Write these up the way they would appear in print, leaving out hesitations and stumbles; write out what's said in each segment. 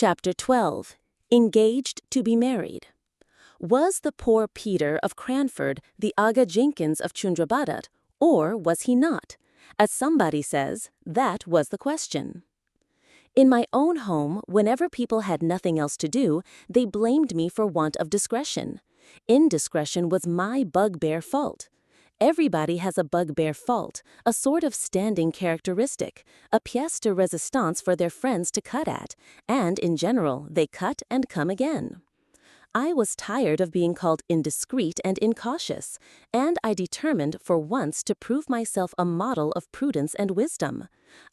Chapter 12. Engaged to be married. Was the poor Peter of Cranford the Aga Jenkins of Chundrabadat, or was he not? As somebody says, that was the question. In my own home, whenever people had nothing else to do, they blamed me for want of discretion. Indiscretion was my bugbear fault. Everybody has a bugbear fault, a sort of standing characteristic, a pièce de résistance for their friends to cut at, and, in general, they cut and come again. I was tired of being called indiscreet and incautious, and I determined for once to prove myself a model of prudence and wisdom.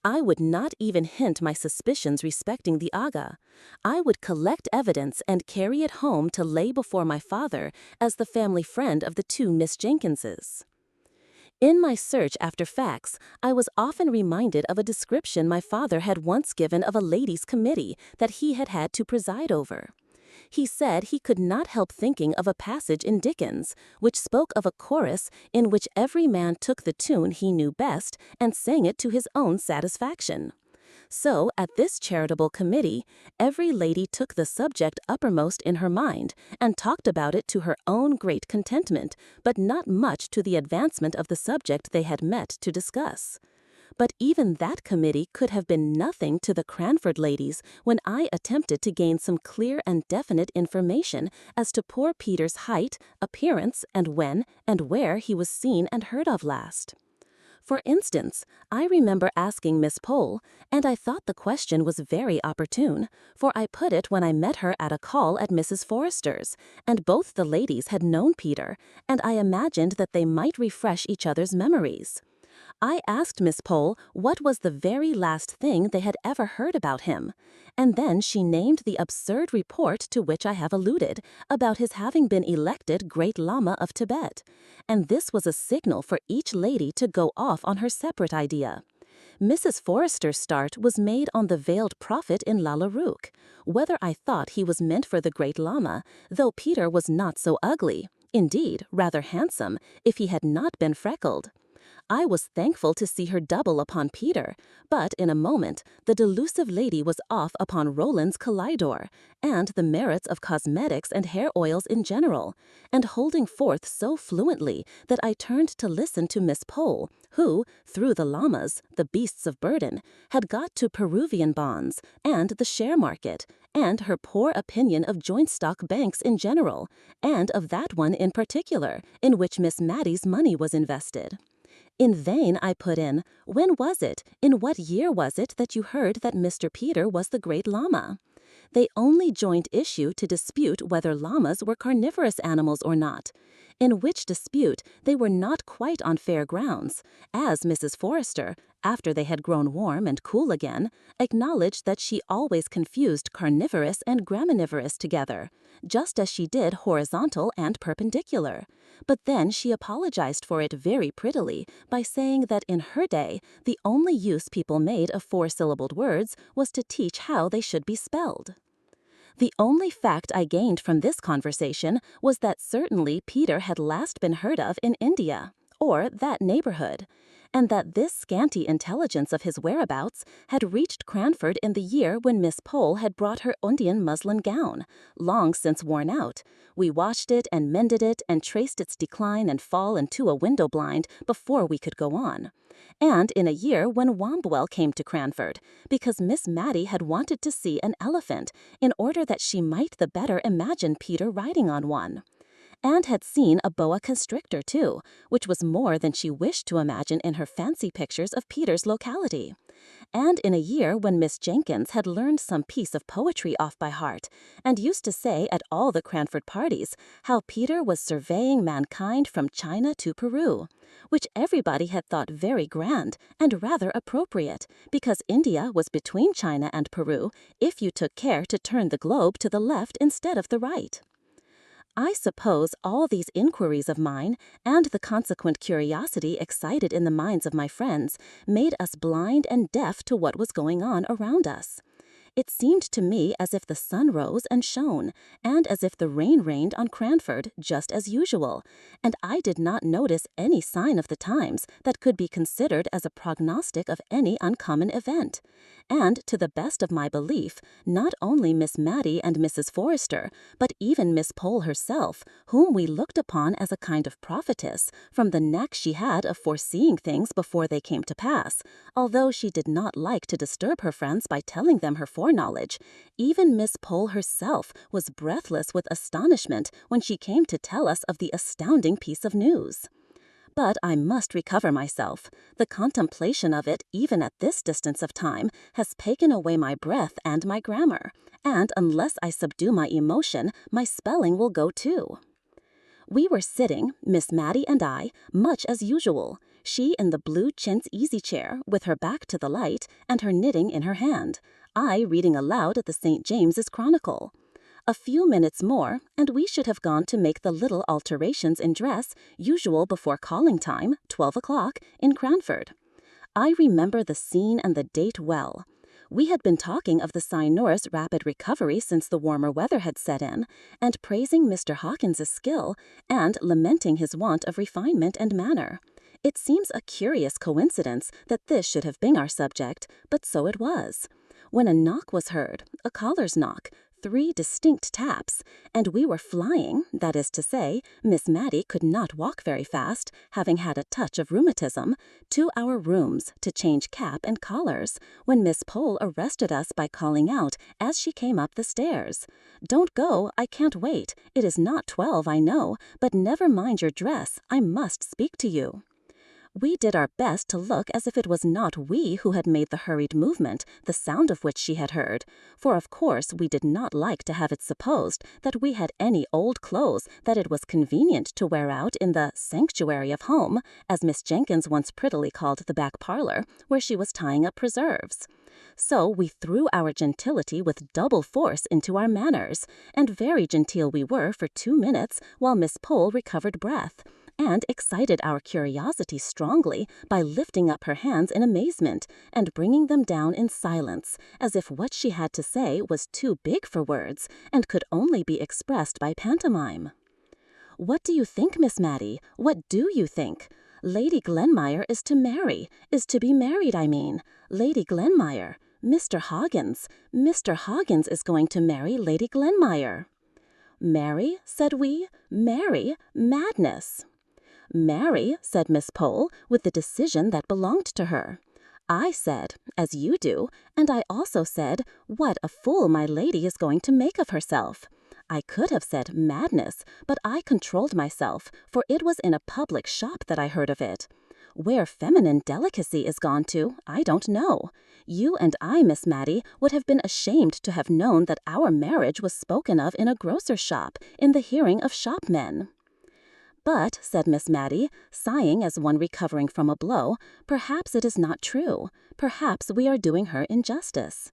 I would not even hint my suspicions respecting the Aga. I would collect evidence and carry it home to lay before my father as the family friend of the two Miss Jenkinses. In my search after facts, I was often reminded of a description my father had once given of a ladies' committee that he had had to preside over. He said he could not help thinking of a passage in Dickens, which spoke of a chorus in which every man took the tune he knew best and sang it to his own satisfaction. So, at this charitable committee, every lady took the subject uppermost in her mind and talked about it to her own great contentment, but not much to the advancement of the subject they had met to discuss. But even that committee could have been nothing to the Cranford ladies when I attempted to gain some clear and definite information as to poor Peter's height, appearance, and when and where he was seen and heard of last. For instance, I remember asking Miss Pole, and I thought the question was very opportune, for I put it when I met her at a call at Mrs. Forrester's, and both the ladies had known Peter, and I imagined that they might refresh each other's memories. I asked Miss Pole what was the very last thing they had ever heard about him, and then she named the absurd report to which I have alluded, about his having been elected Great Lama of Tibet, and this was a signal for each lady to go off on her separate idea. Mrs. Forrester's start was made on the veiled prophet in Lalla Rookh, whether I thought he was meant for the Great Lama, though Peter was not so ugly, indeed rather handsome, if he had not been freckled. I was thankful to see her double upon Peter, but in a moment the delusive lady was off upon Roland's Kaleidor, and the merits of cosmetics and hair oils in general, and holding forth so fluently that I turned to listen to Miss Pole, who, through the llamas, the beasts of burden, had got to Peruvian bonds, and the share market, and her poor opinion of joint stock banks in general, and of that one in particular, in which Miss Matty's money was invested. In vain I put in, when was it, in what year was it that you heard that Mr. Peter was the Great Lama? They only joined issue to dispute whether llamas were carnivorous animals or not, in which dispute they were not quite on fair grounds, as Mrs. Forrester, after they had grown warm and cool again, acknowledged that she always confused carnivorous and graminivorous together, just as she did horizontal and perpendicular. But then she apologized for it very prettily by saying that in her day the only use people made of four-syllabled words was to teach how they should be spelled. The only fact I gained from this conversation was that certainly Peter had last been heard of in India, or that neighborhood, and that this scanty intelligence of his whereabouts had reached Cranford in the year when Miss Pole had brought her Indian muslin gown, long since worn out. We washed it and mended it and traced its decline and fall into a window blind before we could go on. And in a year when Wombwell came to Cranford, because Miss Matty had wanted to see an elephant in order that she might the better imagine Peter riding on one, and had seen a boa constrictor too, which was more than she wished to imagine in her fancy pictures of Peter's locality. And in a year when Miss Jenkins had learned some piece of poetry off by heart, and used to say at all the Cranford parties how Peter was surveying mankind from China to Peru, which everybody had thought very grand and rather appropriate, because India was between China and Peru if you took care to turn the globe to the left instead of the right. I suppose all these inquiries of mine, and the consequent curiosity excited in the minds of my friends, made us blind and deaf to what was going on around us. It seemed to me as if the sun rose and shone, and as if the rain rained on Cranford just as usual, and I did not notice any sign of the times that could be considered as a prognostic of any uncommon event. And, to the best of my belief, not only Miss Matty and Mrs. Forrester, but even Miss Pole herself, whom we looked upon as a kind of prophetess, from the knack she had of foreseeing things before they came to pass, although she did not like to disturb her friends by telling them her foreknowledge, even Miss Pole herself was breathless with astonishment when she came to tell us of the astounding piece of news. But I must recover myself. The contemplation of it, even at this distance of time, has taken away my breath and my grammar, and unless I subdue my emotion, my spelling will go too. We were sitting, Miss Matty and I, much as usual, she in the blue chintz easy-chair, with her back to the light, and her knitting in her hand, I reading aloud the St. James's Chronicle. A few minutes more, and we should have gone to make the little alterations in dress usual before calling time, 12 o'clock, in Cranford. I remember the scene and the date well. We had been talking of the signor's rapid recovery since the warmer weather had set in, and praising Mr. Hawkins's skill, and lamenting his want of refinement and manner. It seems a curious coincidence that this should have been our subject, but so it was. When a knock was heard, a caller's knock, 3 distinct taps, and we were flying, that is to say, Miss Matty could not walk very fast, having had a touch of rheumatism, to our rooms to change cap and collars, when Miss Pole arrested us by calling out, as she came up the stairs, "Don't go, I can't wait. It is not 12, I know, but never mind your dress, I must speak to you." We did our best to look as if it was not we who had made the hurried movement, the sound of which she had heard, for of course we did not like to have it supposed that we had any old clothes that it was convenient to wear out in the sanctuary of home, as Miss Jenkins once prettily called the back parlor, where she was tying up preserves. So we threw our gentility with double force into our manners, and very genteel we were for 2 minutes while Miss Pole recovered breath, and excited our curiosity strongly by lifting up her hands in amazement and bringing them down in silence, as if what she had to say was too big for words and could only be expressed by pantomime. "What do you think, Miss Matty? What do you think? Lady Glenmire is to be married, I mean. Lady Glenmire. Mr. Hoggins is going to marry Lady Glenmire." "Marry?" said we. "Marry? Madness!" "Marry," said Miss Pole, with the decision that belonged to her. I said, as you do, and I also said, what a fool my lady is going to make of herself. I could have said madness, but I controlled myself, for it was in a public shop that I heard of it. Where feminine delicacy is gone to, I don't know. You and I, Miss Matty, would have been ashamed to have known that our marriage was spoken of in a grocer's shop, in the hearing of shopmen. "But," said Miss Matty, sighing as one recovering from a blow, "perhaps it is not true. Perhaps we are doing her injustice."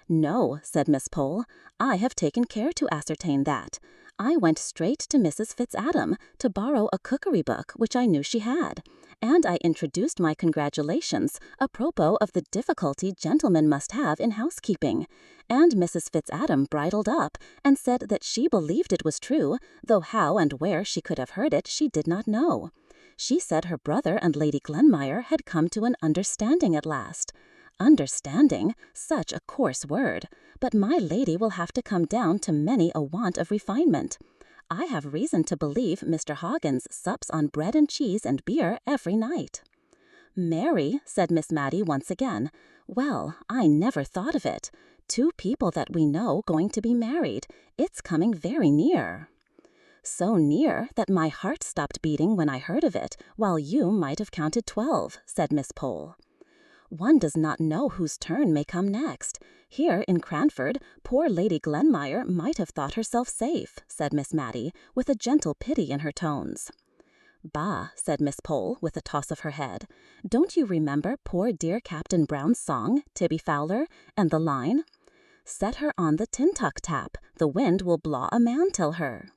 "No," said Miss Pole, "I have taken care to ascertain that. I went straight to Mrs. Fitzadam to borrow a cookery book which I knew she had, and I introduced my congratulations apropos of the difficulty gentlemen must have in housekeeping, and Mrs. Fitzadam bridled up and said that she believed it was true, though how and where she could have heard it she did not know. She said her brother and Lady Glenmire had come to an understanding at last. Understanding, such a coarse word, but my lady will have to come down to many a want of refinement. I have reason to believe Mr. Hoggins sups on bread and cheese and beer every night." "Marry," said Miss Matty once again. "Well, I never thought of it. 2 people that we know going to be married. It's coming very near." "So near that my heart stopped beating when I heard of it, while you might have counted 12, said Miss Pole. "One does not know whose turn may come next. Here in Cranford, poor Lady Glenmire might have thought herself safe," said Miss Matty, with a gentle pity in her tones. "Bah," said Miss Pole, with a toss of her head. "Don't you remember poor dear Captain Brown's song, Tibby Fowler, and the line, 'Set her on the Tintuck tap, the wind will blaw a man till her'?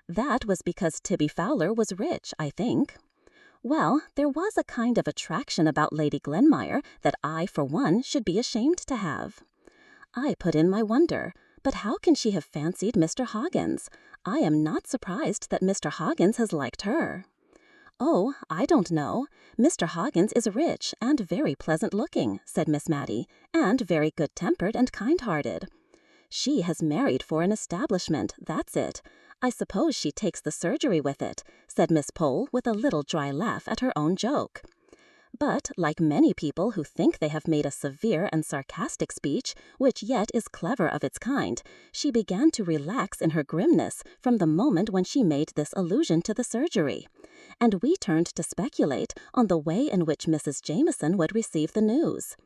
That was because Tibby Fowler was rich, I think. Well, there was a kind of attraction about Lady Glenmire that I, for one, should be ashamed to have. I put in my wonder. But how can she have fancied Mr. Hoggins? I am not surprised that Mr. Hoggins has liked her. Oh, I don't know. Mr. Hoggins is rich and very pleasant-looking, said Miss Matty, and very good-tempered and kind-hearted. She has married for an establishment, that's it. I suppose she takes the surgery with it, said Miss Pole with a little dry laugh at her own joke. But, like many people who think they have made a severe and sarcastic speech, which yet is clever of its kind, she began to relax in her grimness from the moment when she made this allusion to the surgery. And we turned to speculate on the way in which Mrs. Jameson would receive the news.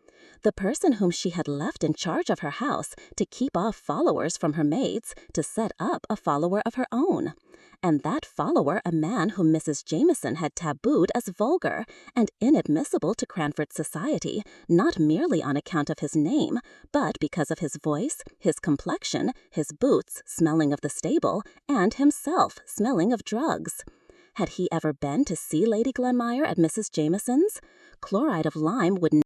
The person whom she had left in charge of her house to keep off followers from her maids, to set up a follower of her own. And that follower a man whom Mrs. Jameson had tabooed as vulgar and inadmissible to Cranford society, not merely on account of his name, but because of his voice, his complexion, his boots smelling of the stable, and himself smelling of drugs. Had he ever been to see Lady Glenmire at Mrs. Jameson's? Chloride of lime would